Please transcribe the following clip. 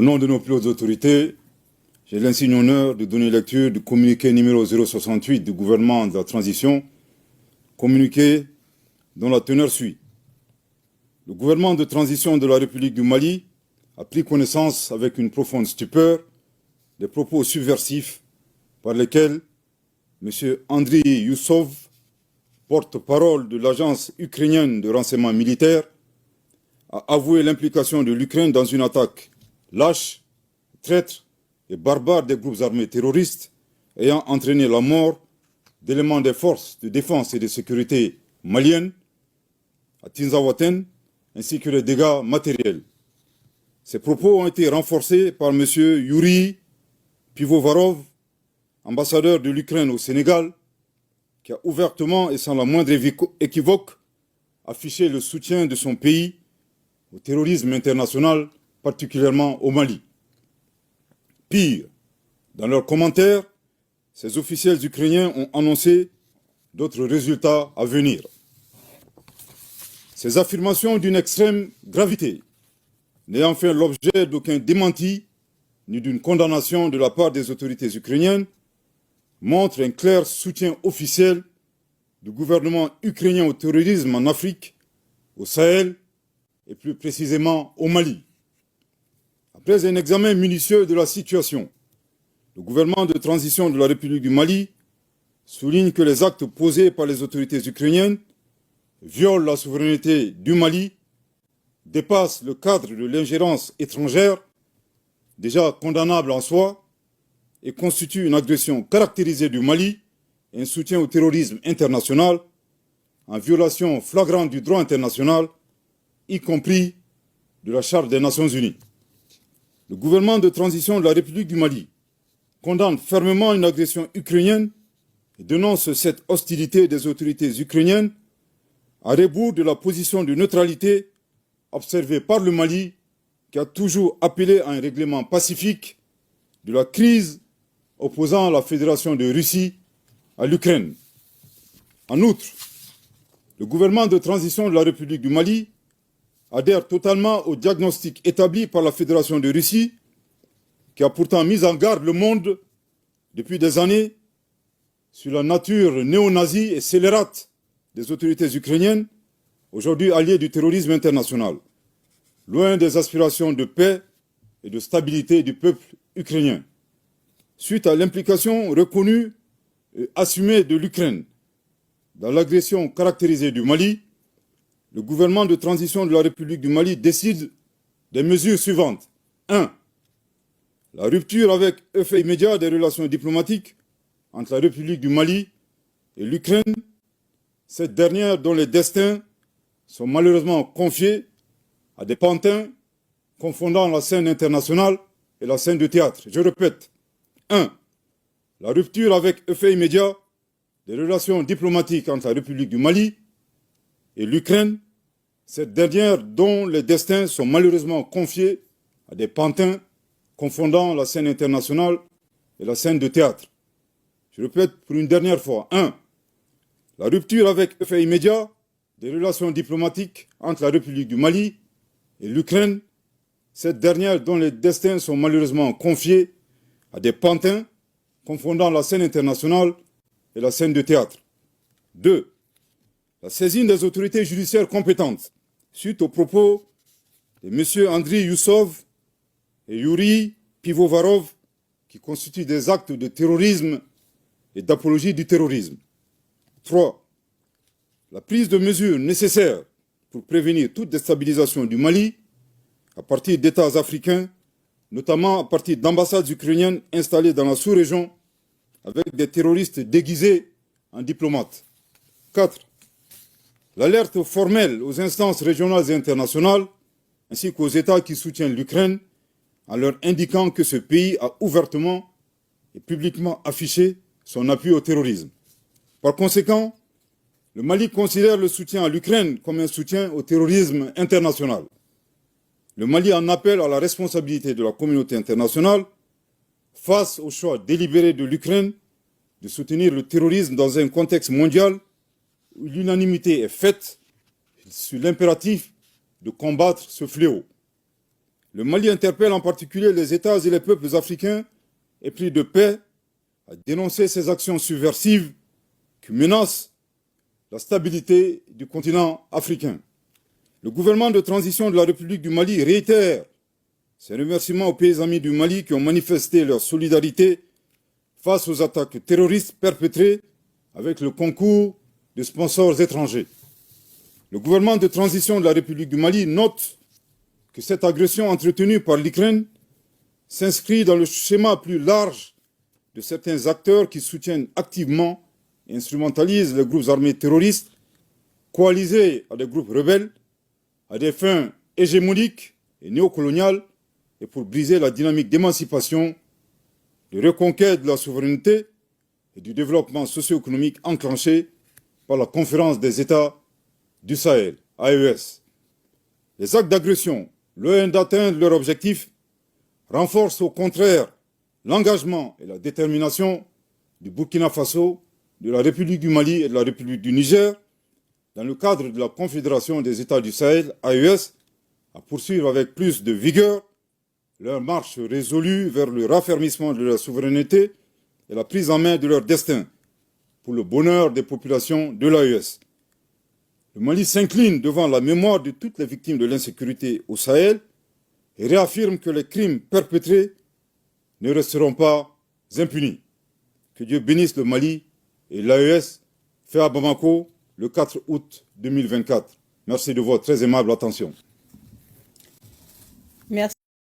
Au nom de nos plus hautes autorités, j'ai l'insigne honneur de donner lecture du communiqué numéro 068 du gouvernement de la transition, communiqué dont la teneur suit. Le gouvernement de transition de la République du Mali a pris connaissance avec une profonde stupeur des propos subversifs par lesquels M. Andriy Youssov, porte-parole de l'agence ukrainienne de renseignement militaire, a avoué l'implication de l'Ukraine dans une attaque lâche, traître et barbare des groupes armés terroristes ayant entraîné la mort d'éléments des forces de défense et de sécurité maliennes à Tinzaouaten, ainsi que les dégâts matériels. Ces propos ont été renforcés par M. Yuri Pivovarov, ambassadeur de l'Ukraine au Sénégal, qui a ouvertement et sans la moindre équivoque affiché le soutien de son pays au terrorisme international, particulièrement au Mali. Pire, dans leurs commentaires, ces officiels ukrainiens ont annoncé d'autres résultats à venir. Ces affirmations d'une extrême gravité, n'ayant fait l'objet d'aucun démenti ni d'une condamnation de la part des autorités ukrainiennes, montrent un clair soutien officiel du gouvernement ukrainien au terrorisme en Afrique, au Sahel et plus précisément au Mali. Après un examen minutieux de la situation, le gouvernement de transition de la République du Mali souligne que les actes posés par les autorités ukrainiennes violent la souveraineté du Mali, dépassent le cadre de l'ingérence étrangère, déjà condamnable en soi, et constituent une agression caractérisée du Mali et un soutien au terrorisme international, en violation flagrante du droit international, y compris de la Charte des Nations Unies. Le gouvernement de transition de la République du Mali condamne fermement une agression ukrainienne et dénonce cette hostilité des autorités ukrainiennes à rebours de la position de neutralité observée par le Mali, qui a toujours appelé à un règlement pacifique de la crise opposant la Fédération de Russie à l'Ukraine. En outre, le gouvernement de transition de la République du Mali adhère totalement au diagnostic établi par la Fédération de Russie, qui a pourtant mis en garde le monde depuis des années sur la nature néo-nazie et scélérate des autorités ukrainiennes, aujourd'hui alliées du terrorisme international, loin des aspirations de paix et de stabilité du peuple ukrainien. Suite à l'implication reconnue et assumée de l'Ukraine dans l'agression caractérisée du Mali, le gouvernement de transition de la République du Mali décide des mesures suivantes. 1. La rupture avec effet immédiat des relations diplomatiques entre la République du Mali et l'Ukraine, cette dernière dont les destins sont malheureusement confiés à des pantins confondant la scène internationale et la scène de théâtre. Je répète. 1. La rupture avec effet immédiat des relations diplomatiques entre la République du Mali et l'Ukraine, cette dernière dont les destins sont malheureusement confiés à des pantins confondant la scène internationale et la scène de théâtre. Je répète pour une dernière fois. 1. La rupture avec effet immédiat des relations diplomatiques entre la République du Mali et l'Ukraine, cette dernière dont les destins sont malheureusement confiés à des pantins confondant la scène internationale et la scène de théâtre. 2. La saisine des autorités judiciaires compétentes suite aux propos de M. Andriy Youssov et Yuri Pivovarov qui constituent des actes de terrorisme et d'apologie du terrorisme. 3. La prise de mesures nécessaires pour prévenir toute déstabilisation du Mali à partir d'États africains, notamment à partir d'ambassades ukrainiennes installées dans la sous-région avec des terroristes déguisés en diplomates. 4. L'alerte formelle aux instances régionales et internationales, ainsi qu'aux États qui soutiennent l'Ukraine, en leur indiquant que ce pays a ouvertement et publiquement affiché son appui au terrorisme. Par conséquent, le Mali considère le soutien à l'Ukraine comme un soutien au terrorisme international. Le Mali en appelle à la responsabilité de la communauté internationale face au choix délibéré de l'Ukraine de soutenir le terrorisme dans un contexte mondial où l'unanimité est faite sur l'impératif de combattre ce fléau. Le Mali interpelle en particulier les États et les peuples africains épris de paix à dénoncer ces actions subversives qui menacent la stabilité du continent africain. Le gouvernement de transition de la République du Mali réitère ses remerciements aux pays amis du Mali qui ont manifesté leur solidarité face aux attaques terroristes perpétrées avec le concours de sponsors étrangers. Le gouvernement de transition de la République du Mali note que cette agression entretenue par l'Ukraine s'inscrit dans le schéma plus large de certains acteurs qui soutiennent activement et instrumentalisent les groupes armés terroristes coalisés à des groupes rebelles à des fins hégémoniques et néocoloniales et pour briser la dynamique d'émancipation, de reconquête de la souveraineté et du développement socio-économique enclenché par la Conférence des États du Sahel, AES. Les actes d'agression, loin d'atteindre leur objectif, renforcent au contraire l'engagement et la détermination du Burkina Faso, de la République du Mali et de la République du Niger, dans le cadre de la Confédération des États du Sahel, AES, à poursuivre avec plus de vigueur leur marche résolue vers le raffermissement de leur souveraineté et la prise en main de leur destin, pour le bonheur des populations de l'AES. Le Mali s'incline devant la mémoire de toutes les victimes de l'insécurité au Sahel et réaffirme que les crimes perpétrés ne resteront pas impunis. Que Dieu bénisse le Mali et l'AES, fait à Bamako le 4 août 2024. Merci de votre très aimable attention.